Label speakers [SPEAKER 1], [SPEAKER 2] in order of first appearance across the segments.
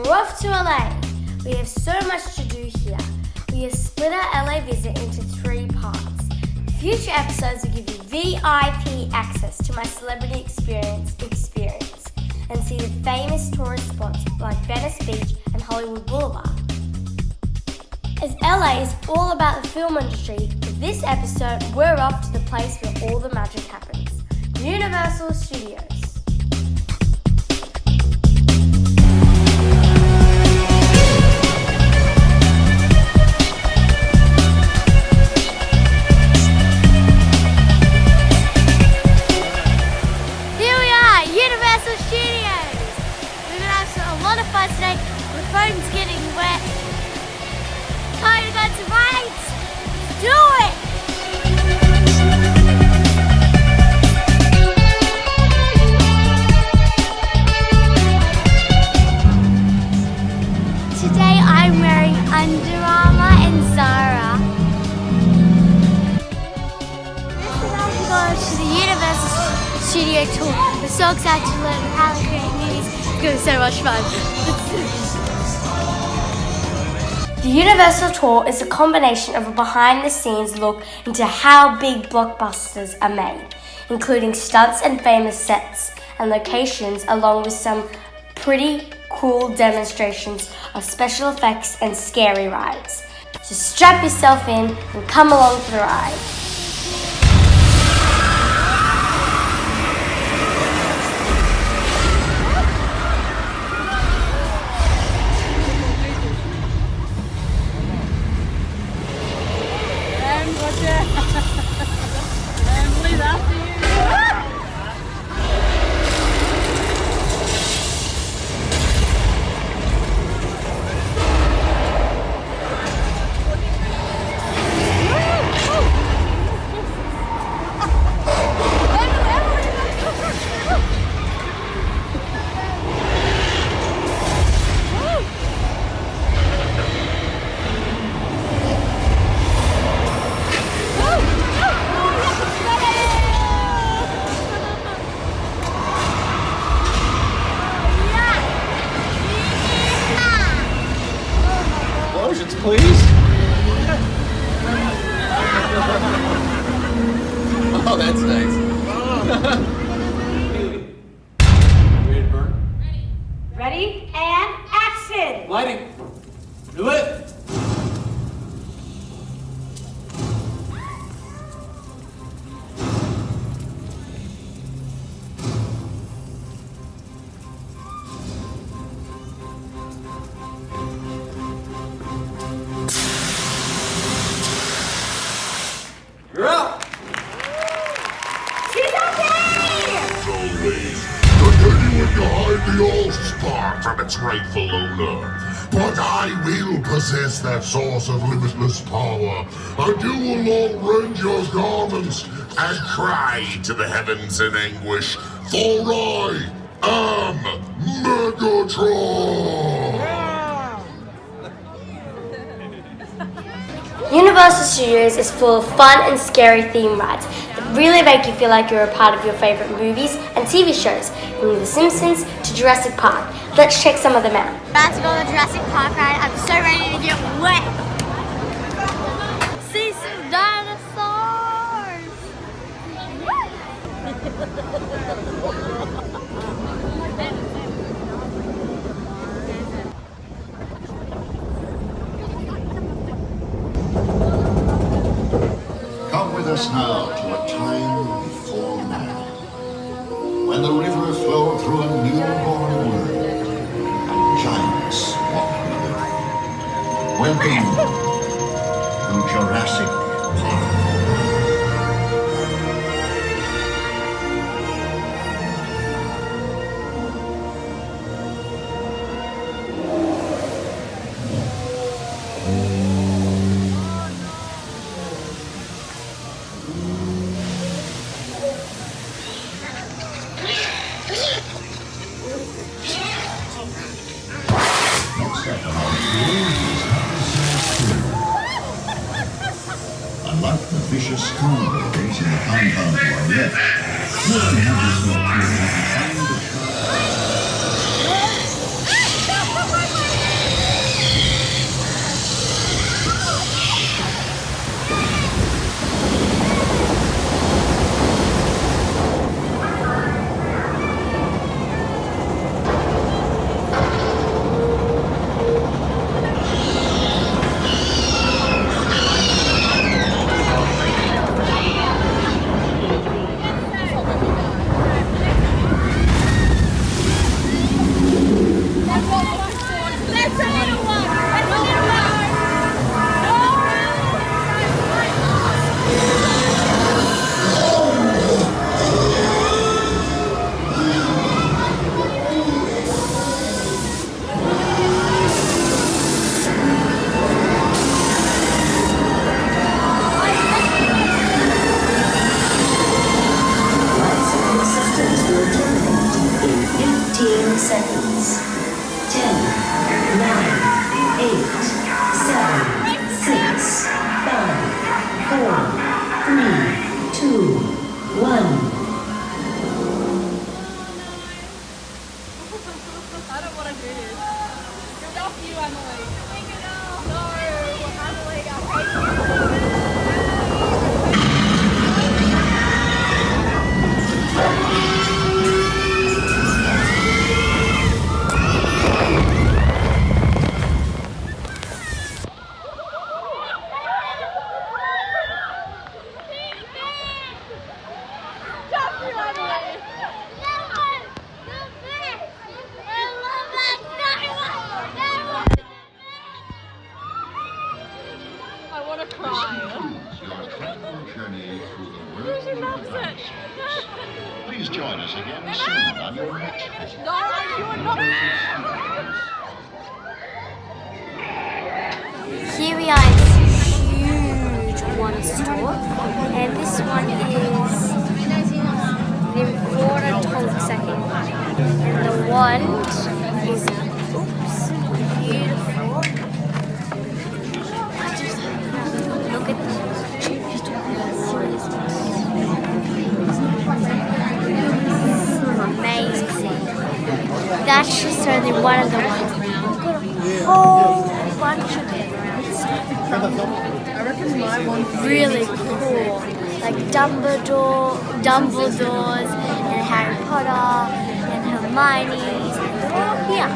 [SPEAKER 1] we're off to LA. We have so much to do here. We have split our LA visit into 3 parts. Future episodes will give you VIP access to my celebrity experience and see the famous tourist spots like Venice Beach and Hollywood Boulevard. As LA is all about the film industry, for this episode we're off to the place where all the magic happens, Universal Studios. Universal Studios! We're going to have a lot of fun today. My phone's getting wet. Time to go to rides! Let's do it! Today I'm wearing Under Armour and Zara. This is how we go to the Universal Studio tour. We're so excited to learn how to create movies. It's going to be so much fun. The Universal Tour is a combination of a behind-the-scenes look into how big blockbusters are made, including stunts and famous sets and locations, along with some pretty cool demonstrations of special effects and scary rides. So strap yourself in and come along for the ride.
[SPEAKER 2] Please? Oh, that's nice. Ready to burn?
[SPEAKER 1] Ready and action!
[SPEAKER 2] Lighting. Do it. You're up!
[SPEAKER 1] She's okay!
[SPEAKER 3] Continuing to hide the All-Star from its rightful owner. But I will possess that source of limitless power, and you will all rend your garments and cry to the heavens in anguish, for I am Megatron!
[SPEAKER 1] Universal Studios is full of fun and scary theme rides that really make you feel like you're a part of your favorite movies and TV shows, from The Simpsons to Jurassic Park. Let's check some of them out. About to go on the Jurassic Park ride. I'm so ready to get wet. See some dinosaurs.
[SPEAKER 4] Come with us now to a time before now, when the river flowed through a newborn world and giants walked the earth. Welcome to Jurassic Park. Unlike the vicious carnivores in the compound to our left, no one has yourself here to find the
[SPEAKER 5] Good off you, Emily. No, Emily, I hate you. I want to cry.
[SPEAKER 4] Your tranquil journey through the world of adventure. Please join us again soon on your next visit.
[SPEAKER 5] No, you are not.
[SPEAKER 1] Here we are in this huge one store, and this one is the Florida Tolkien, and the wand is beautiful. Look at this. Amazing. That's just only one of the ones. We've got a whole bunch of them around. Really cool. Like Dumbledore's and Harry Potter and Hermione's. They're all here.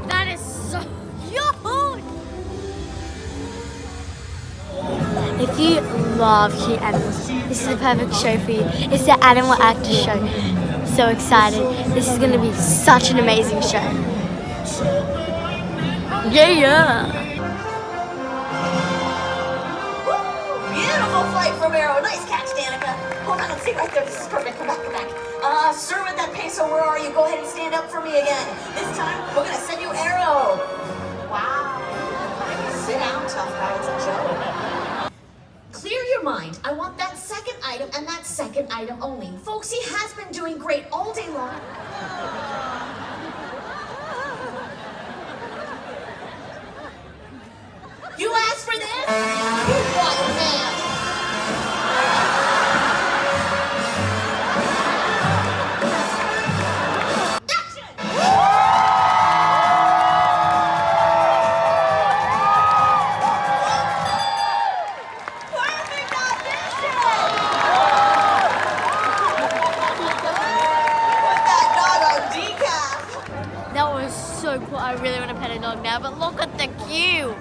[SPEAKER 1] That is so huge! If you love cute animals, this is the perfect show for you. It's the Animal Actors Show. So excited. This is going to be such an amazing show. Yeah!
[SPEAKER 6] Beautiful flight from Arrow. Nice catch, Danica. Hold on, let's see right there. This is perfect. Come back, come back. Sir with that peso, where are you? Go ahead and stand up for me again. This time, we're going to send you Arrow. Wow. Sit down, tough guy. It's a joke. Clear your mind. I want that second item and that second item only. Folks, he has been doing great all day long. You asked for this? You wild man. Action! Perfect audition! Put that dog on decaf.
[SPEAKER 1] That was so cool. I really want to pet a dog now, but look at the queue.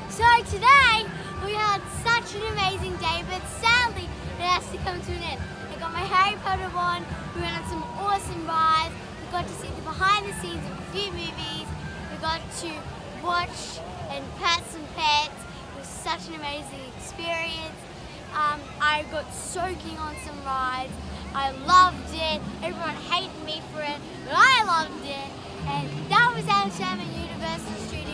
[SPEAKER 1] So today we had such an amazing day, but sadly it has to come to an end. I got my Harry Potter wand, we went on some awesome rides, we got to see the behind the scenes of a few movies, we got to watch and pet some pets. It was such an amazing experience. I got soaking on some rides. I loved it. Everyone hated me for it, but I loved it. And that was AMSFAM at Universal Studios.